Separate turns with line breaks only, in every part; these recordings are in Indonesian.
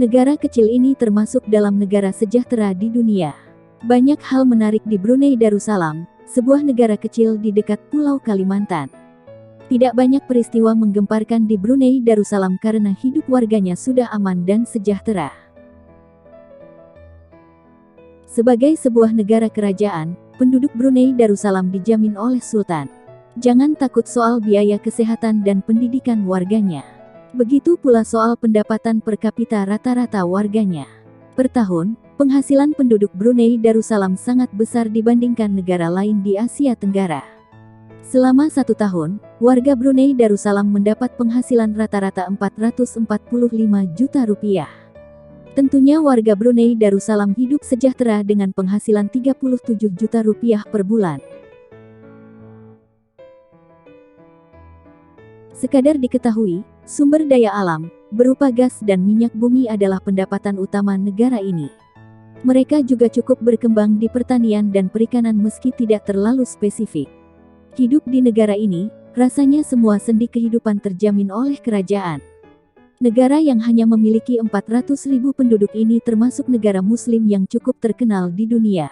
Negara kecil ini termasuk dalam negara sejahtera di dunia. Banyak hal menarik di Brunei Darussalam, sebuah negara kecil di dekat Pulau Kalimantan. Tidak banyak peristiwa menggemparkan di Brunei Darussalam karena hidup warganya sudah aman dan sejahtera. Sebagai sebuah negara kerajaan, penduduk Brunei Darussalam dijamin oleh Sultan. Jangan takut soal biaya kesehatan dan pendidikan warganya. Begitu pula soal pendapatan per kapita rata-rata warganya. Per tahun, penghasilan penduduk Brunei Darussalam sangat besar dibandingkan negara lain di Asia Tenggara. Selama 1 tahun, warga Brunei Darussalam mendapat penghasilan rata-rata 445 juta rupiah. Tentunya warga Brunei Darussalam hidup sejahtera dengan penghasilan 37 juta rupiah per bulan. Sekadar diketahui, sumber daya alam, berupa gas dan minyak bumi adalah pendapatan utama negara ini. Mereka juga cukup berkembang di pertanian dan perikanan meski tidak terlalu spesifik. Hidup di negara ini, rasanya semua sendi kehidupan terjamin oleh kerajaan. Negara yang hanya memiliki 400.000 penduduk ini termasuk negara muslim yang cukup terkenal di dunia.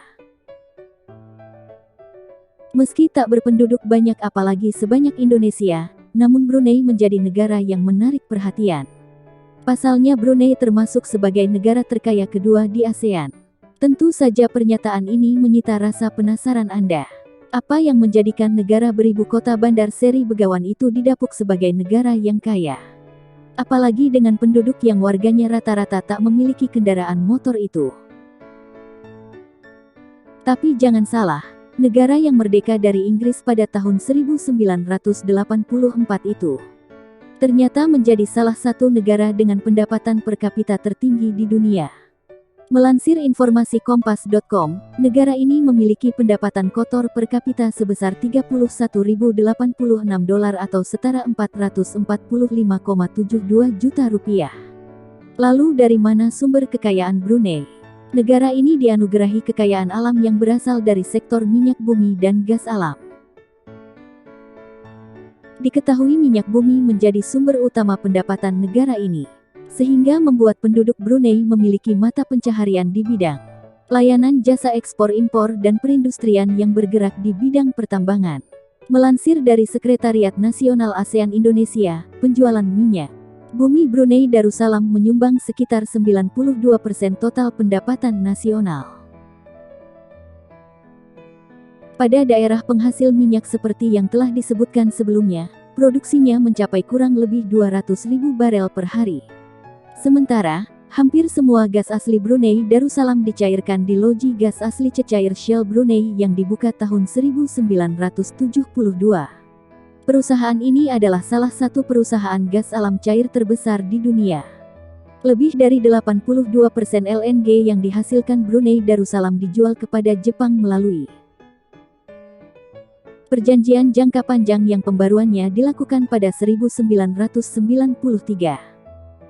Meski tak berpenduduk banyak apalagi sebanyak Indonesia, namun Brunei menjadi negara yang menarik perhatian. Pasalnya Brunei termasuk sebagai negara terkaya kedua di ASEAN. Tentu saja pernyataan ini menyita rasa penasaran Anda. Apa yang menjadikan negara beribu kota Bandar Seri Begawan itu didapuk sebagai negara yang kaya? Apalagi dengan penduduk yang warganya rata-rata tak memiliki kendaraan motor itu. Tapi jangan salah, negara yang merdeka dari Inggris pada tahun 1984 itu ternyata menjadi salah satu negara dengan pendapatan per kapita tertinggi di dunia. Melansir informasi kompas.com, negara ini memiliki pendapatan kotor per kapita sebesar $31.086 atau setara 445,72 juta rupiah. Lalu dari mana sumber kekayaan Brunei? Negara ini dianugerahi kekayaan alam yang berasal dari sektor minyak bumi dan gas alam. Diketahui minyak bumi menjadi sumber utama pendapatan negara ini, sehingga membuat penduduk Brunei memiliki mata pencaharian di bidang layanan jasa ekspor-impor dan perindustrian yang bergerak di bidang pertambangan. Melansir dari Sekretariat Nasional ASEAN Indonesia, penjualan minyak bumi Brunei Darussalam menyumbang sekitar 92% total pendapatan nasional. Pada daerah penghasil minyak seperti yang telah disebutkan sebelumnya, produksinya mencapai kurang lebih 200.000 barel per hari. Sementara, hampir semua gas asli Brunei Darussalam dicairkan di loji gas asli cecair Shell Brunei yang dibuka tahun 1972. Perusahaan ini adalah salah satu perusahaan gas alam cair terbesar di dunia. Lebih dari 82% LNG yang dihasilkan Brunei Darussalam dijual kepada Jepang melalui perjanjian jangka panjang yang pembaruannya dilakukan pada 1993.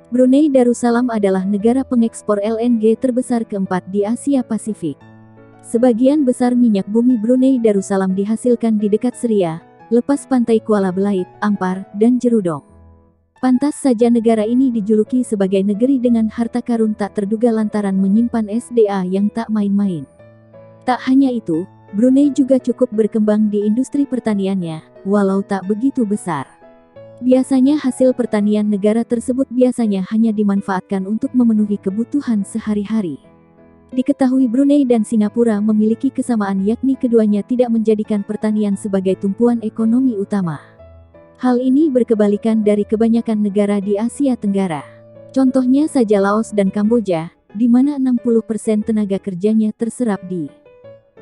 Brunei Darussalam adalah negara pengekspor LNG terbesar keempat di Asia Pasifik. Sebagian besar minyak bumi Brunei Darussalam dihasilkan di dekat Seria, lepas pantai Kuala Belait, Ampar, dan Jerudong. Pantas saja negara ini dijuluki sebagai negeri dengan harta karun tak terduga lantaran menyimpan SDA yang tak main-main. Tak hanya itu, Brunei juga cukup berkembang di industri pertaniannya, walau tak begitu besar. Biasanya hasil pertanian negara tersebut biasanya hanya dimanfaatkan untuk memenuhi kebutuhan sehari-hari. Diketahui Brunei dan Singapura memiliki kesamaan yakni keduanya tidak menjadikan pertanian sebagai tumpuan ekonomi utama. Hal ini berkebalikan dari kebanyakan negara di Asia Tenggara. Contohnya saja Laos dan Kamboja, di mana 60% tenaga kerjanya terserap di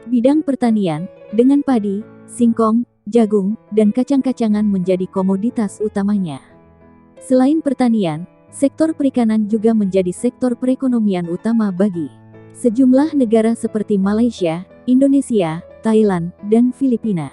bidang pertanian, dengan padi, singkong, jagung, dan kacang-kacangan menjadi komoditas utamanya. Selain pertanian, sektor perikanan juga menjadi sektor perekonomian utama bagi sejumlah negara seperti Malaysia, Indonesia, Thailand, dan Filipina.